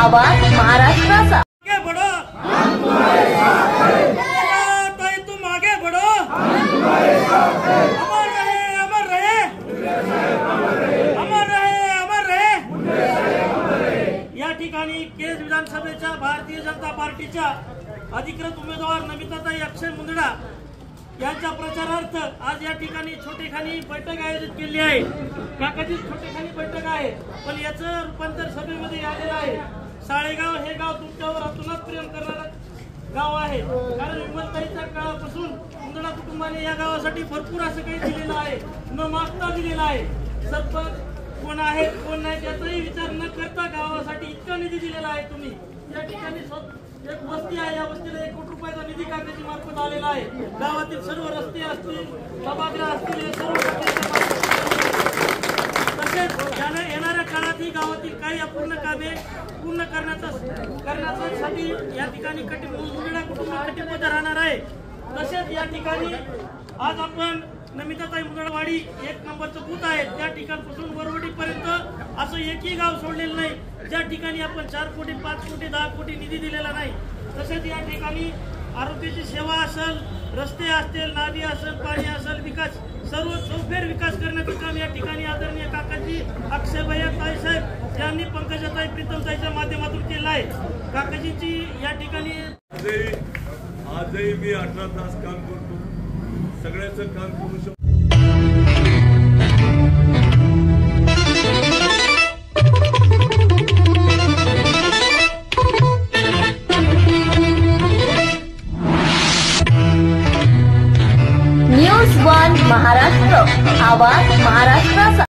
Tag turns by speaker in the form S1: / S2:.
S1: आवाज महाराष्ट्राचा।
S2: आगे बढ़ो, हम तुम्हारे साथ हैं। ताई तुम आगे बढ़ो, हम तुम्हारे साथ हैं। अमर रहे, अमर रहे, अमर रहे, अमर रहे। या ठिकाणी केज विधानसभेच्या भारतीय जनता पार्टीच्या अधिकृत उमेदवार नमिताताई अक्षय मुंदडा यांच्या प्रचारार्थ आज या ठिकाणी छोटेखानी बैठक आयोजित केली आहे। काकाची छोटेखानी बैठक आहे, पण याचं रूपांतर सभेमध्ये आलेलं आहे। साळेगाव हे गाव तुमच्यावर अतोनात प्रेम करणारं गाव आहे, कारण विमलताईच्या काळापासून मुंदडा कुटुंबाने या गावासाठी भरपूर असं काही दिलेलं आहे, न मागता दिलेलं आहे। सरपंच कोण आहेत कोण नाही त्याचाही विचार न करता गावासाठी इतका निधी दिलेला आहे। तुम्ही या ठिकाणी एक वस्ती आहे, या वस्तीला 1 कोटी रुपयाचा निधी काकाची मार्फत आलेला आहे। गावातील सर्व रस्ते असतील, सभागृह असतील, हे सर्व तसेच येणाऱ्या काळात ही गावातील काही अपूर्ण कामे पूर्ण करण्यासाठी या ठिकाणी मुंदडा कुटुंब कटिबद्ध राहणार आहे। तसेच या ठिकाणी आज आपण नमिताताई मुंदडवाडी 1 नंबरचं बूथ आहे, त्या ठिकाणपासून वरवडी पर्यंत असं एकही गाव सोडलेलं नाही ज्या ठिकाणी आपण 4 कोटी 5 कोटी 10 कोटी निधी दिलेला नाही। तसेच या ठिकाणी आरोग्याची सेवा असेल, रस्ते असतील, नाली असेल, पाणी असेल, विकास सर्व चौफेर विकास करण्याचं काम या ठिकाणी आदरणीय काकाजी अक्षयभैया ताईसाहेब यांनी पंकजाताई प्रीतमताईच्या माध्यमातून केलं आहे। काकाजींची या ठिकाणी
S3: आजही मी 18 तास काम करतो, सगळ्याचं काम करू शकतो।
S1: न्यूज 1 महाराष्ट्र, आवाज महाराष्ट्राचा।